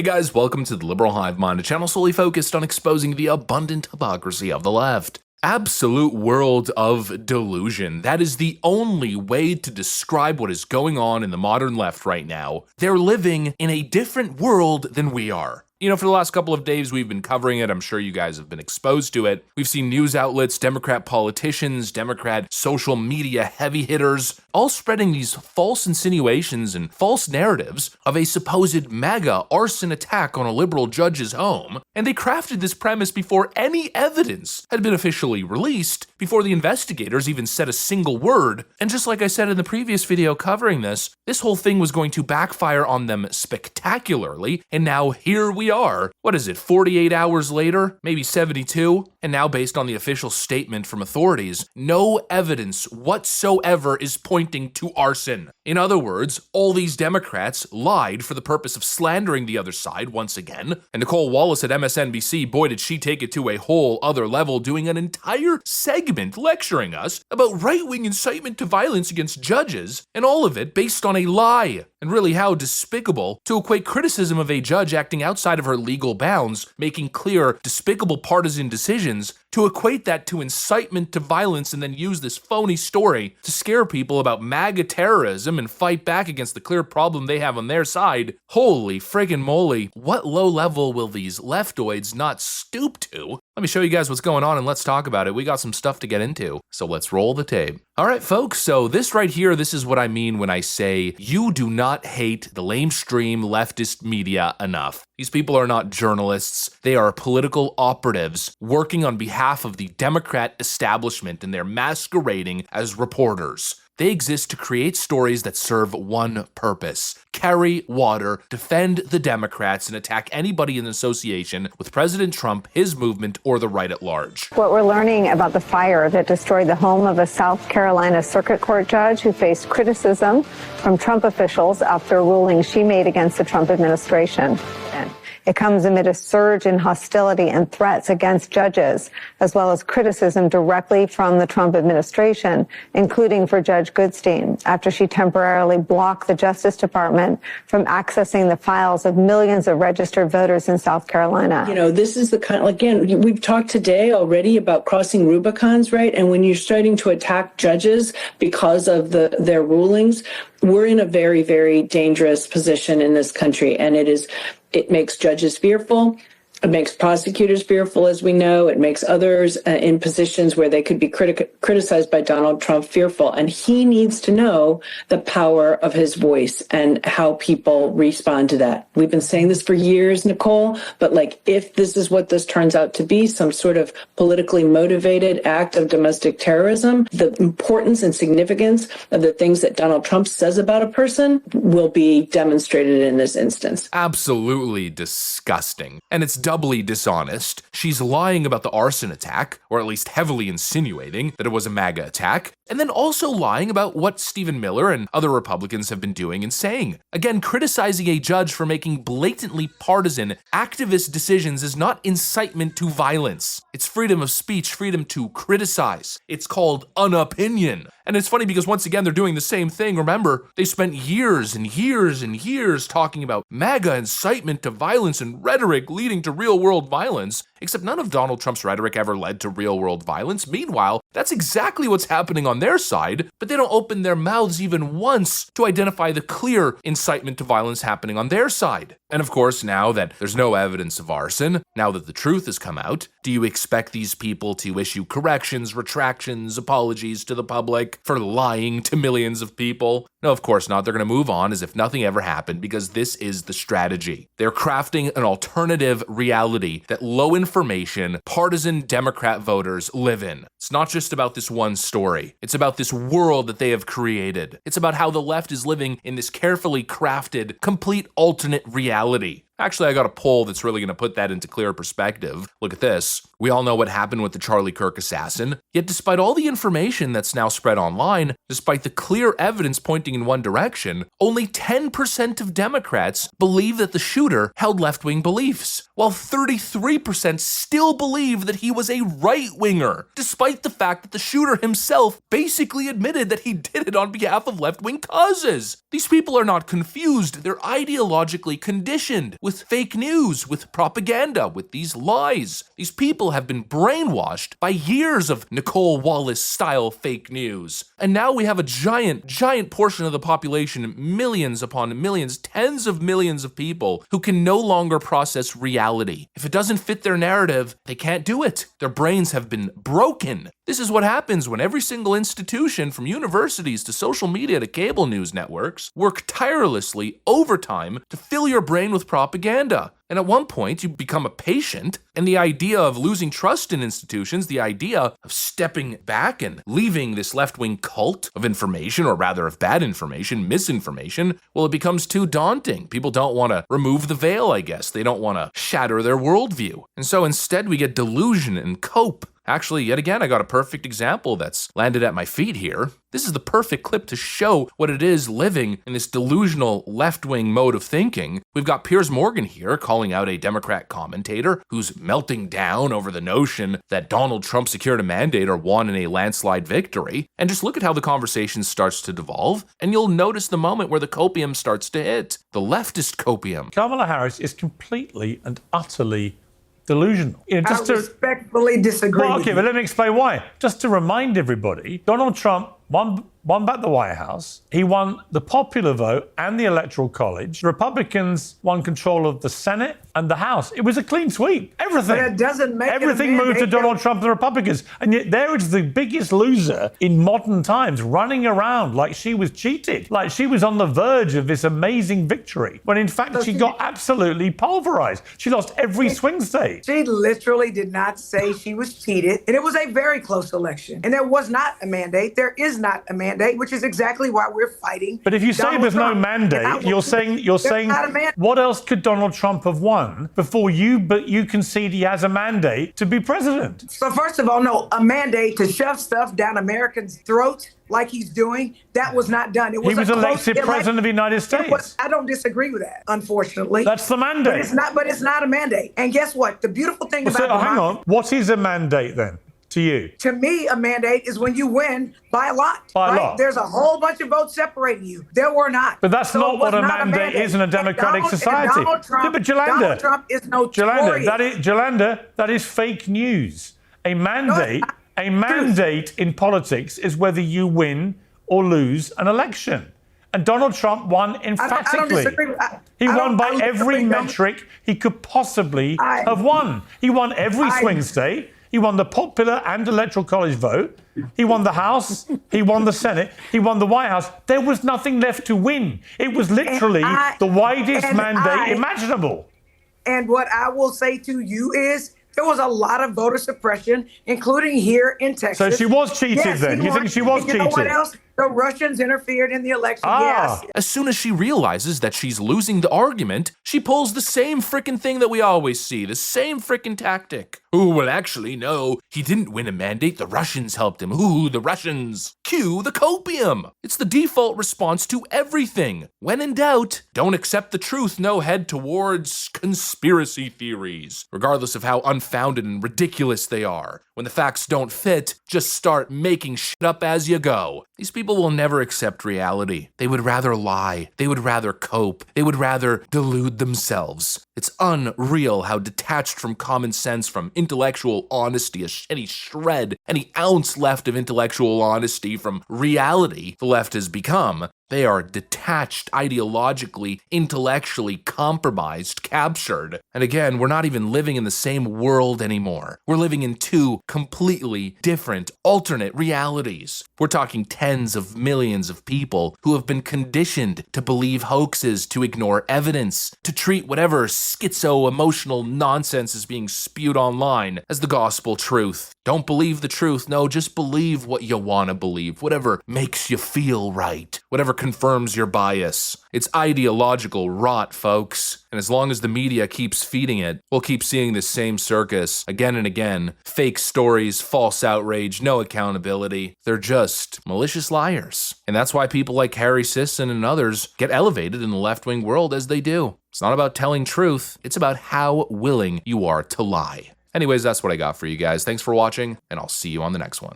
Hey guys, welcome to the Liberal Hive Mind, a channel solely focused on exposing the abundant hypocrisy of the left. Absolute world of delusion. That is the only way to describe what is going on in the modern left right now. They're living in a different world than we are. You know, for the last couple of days, we've been covering it. I'm sure you guys have been exposed to it. We've seen news outlets, Democrat politicians, Democrat social media heavy hitters, all spreading these false insinuations and false narratives of a supposed MAGA arson attack on a liberal judge's home. And they crafted this premise before any evidence had been officially released, before the investigators even said a single word. And just like I said in the previous video covering this whole thing was going to backfire on them spectacularly. And now here we are, what is it, 48 hours later, maybe 72, and now based on the official statement from authorities, no evidence whatsoever is pointing to arson. In other words, all these Democrats lied for the purpose of slandering the other side once again, and Nicole Wallace at MSNBC, boy did she take it to a whole other level, doing an entire segment lecturing us about right-wing incitement to violence against judges, and all of it based on a lie. And really how despicable to equate criticism of a judge acting outside of her legal bounds, making clear despicable partisan decisions, to equate that to incitement to violence and then use this phony story to scare people about MAGA terrorism and fight back against the clear problem they have on their side. Holy friggin' moly, what low level will these leftoids not stoop to? Let me show you guys what's going on and let's talk about it. We got some stuff to get into, so let's roll the tape. Alright folks, so this right here, this is what I mean when I say you do not hate the lamestream leftist media enough. These people are not journalists, they are political operatives working on behalf of the Democrat establishment, and they're masquerading as reporters. They exist to create stories that serve one purpose: carry water, defend the Democrats, and attack anybody in association with President Trump, his movement, or the right at large. What we're learning about the fire that destroyed the home of a South Carolina Circuit Court judge who faced criticism from Trump officials after a ruling she made against the Trump administration. It comes amid a surge in hostility and threats against judges, as well as criticism directly from the Trump administration, including for Judge Goodstein, after she temporarily blocked the Justice Department from accessing the files of millions of registered voters in South Carolina. You know, this is the kind, again, we've talked today already about crossing Rubicons, right? And when you're starting to attack judges because of their rulings, we're in a very, very dangerous position in this country, and it makes judges fearful. It makes prosecutors fearful, as we know. It makes others in positions where they could be criticized by Donald Trump fearful. And he needs to know the power of his voice and how people respond to that. We've been saying this for years, Nicole, but if this is what this turns out to be, some sort of politically motivated act of domestic terrorism, the importance and significance of the things that Donald Trump says about a person will be demonstrated in this instance. Absolutely disgusting. And it's doubly dishonest. She's lying about the arson attack, or at least heavily insinuating that it was a MAGA attack, and then also lying about what Stephen Miller and other Republicans have been doing and saying. Again, criticizing a judge for making blatantly partisan, activist decisions is not incitement to violence. It's freedom of speech, freedom to criticize. It's called an opinion. And it's funny because once again, they're doing the same thing. Remember, they spent years and years and years talking about MAGA incitement to violence and rhetoric leading to real-world violence, except none of Donald Trump's rhetoric ever led to real-world violence. Meanwhile, that's exactly what's happening on their side, but they don't open their mouths even once to identify the clear incitement to violence happening on their side. And of course, now that there's no evidence of arson, now that the truth has come out, do you expect these people to issue corrections, retractions, apologies to the public for lying to millions of people? No, of course not. They're going to move on as if nothing ever happened, because this is the strategy. They're crafting an alternative reality that low information, partisan Democrat voters live in. It's not just about this one story. It's about this world that they have created. It's about how the left is living in this carefully crafted, complete alternate reality. Actually, I got a poll that's really going to put that into clear perspective. Look at this. We all know what happened with the Charlie Kirk assassin. Yet despite all the information that's now spread online, despite the clear evidence pointing in one direction, only 10% of Democrats believe that the shooter held left-wing beliefs, while 33% still believe that he was a right-winger, despite the fact that the shooter himself basically admitted that he did it on behalf of left-wing causes. These people are not confused. They're ideologically conditioned with with fake news, with propaganda, with these lies. These people have been brainwashed by years of Nicole Wallace-style fake news. And now we have a giant portion of the population, millions upon millions, tens of millions of people who can no longer process reality. If it doesn't fit their narrative, they can't do it. Their brains have been broken. This is what happens when every single institution, from universities to social media to cable news networks, work tirelessly overtime to fill your brain with propaganda. And at one point, you become a patient, and the idea of losing trust in institutions, the idea of stepping back and leaving this left-wing cult of information, or rather of bad information, misinformation, well, it becomes too daunting. People don't want to remove the veil, I guess. They don't want to shatter their worldview. And so instead, we get delusion and cope. Actually, yet again, I got a perfect example that's landed at my feet here. This is the perfect clip to show what it is living in this delusional left-wing mode of thinking. We've got Piers Morgan here calling out a Democrat commentator who's melting down over the notion that Donald Trump secured a mandate or won in a landslide victory. And just look at how the conversation starts to devolve, and you'll notice the moment where the copium starts to hit. The leftist copium. Kamala Harris is completely and utterly delusional. I respectfully disagree. Well, okay, but let me explain why. Just to remind everybody, Donald Trump won back the White House. He won the popular vote and the Electoral College. The Republicans won control of the Senate and the House. It was a clean sweep. Everything. But it doesn't make Everything moved to Donald Trump and the Republicans. And yet there is the biggest loser in modern times, running around like she was cheated, like she was on the verge of this amazing victory, when in fact she got absolutely pulverized. She lost every swing state. She literally did not say she was cheated. And it was a very close election. And there was not a mandate. There is not a mandate, which is exactly why we're fighting. But if you say there's no mandate, you're saying what else could Donald Trump have won before you concede he has a mandate to be president? So first of all, no, a mandate to shove stuff down Americans' throats like he's doing, that was not done. He was elected president of the United States. I don't disagree with that, unfortunately. That's the mandate. But it's not a mandate. And guess what? The beautiful thing about hang on. What is a mandate then? To you? To me, a mandate is when you win by a lot. By a lot. There's a whole bunch of votes separating you. There were not. But that's not what a mandate is in a democratic society. Donald Trump is notorious. That is fake news. A mandate in politics is whether you win or lose an election. And Donald Trump won emphatically. I don't disagree. He won by every metric he could possibly have won. He won every swing state. He won the popular and electoral college vote. He won the House. He won the Senate. He won the White House. There was nothing left to win. It was literally the widest mandate imaginable. And what I will say to you is there was a lot of voter suppression, including here in Texas. So she was cheated then? You think she was cheated? You know what else? The Russians interfered in the election, yes. As soon as she realizes that she's losing the argument, she pulls the same frickin' thing that we always see, the same frickin' tactic. Oh, well, actually, no, he didn't win a mandate, the Russians helped him. Ooh, the Russians. Cue the copium. It's the default response to everything. When in doubt, don't accept the truth, no, head towards conspiracy theories, regardless of how unfounded and ridiculous they are. When the facts don't fit, just start making shit up as you go. These people will never accept reality. They would rather lie. They would rather cope. They would rather delude themselves. It's unreal how detached from common sense, from intellectual honesty, any shred, any ounce left of intellectual honesty from reality the left has become. They are detached, ideologically, intellectually compromised, captured. And again, we're not even living in the same world anymore. We're living in two completely different, alternate realities. We're talking tens of millions of people who have been conditioned to believe hoaxes, to ignore evidence, to treat whatever schizo-emotional nonsense is being spewed online as the gospel truth. Don't believe the truth. No, just believe what you want to believe, whatever makes you feel right, whatever confirms your bias. It's ideological rot, folks. And as long as the media keeps feeding it, we'll keep seeing this same circus again and again. Fake stories, false outrage, no accountability. They're just malicious liars. And that's why people like Harry Sisson and others get elevated in the left-wing world as they do. It's not about telling truth. It's about how willing you are to lie. Anyways, that's what I got for you guys. Thanks for watching, and I'll see you on the next one.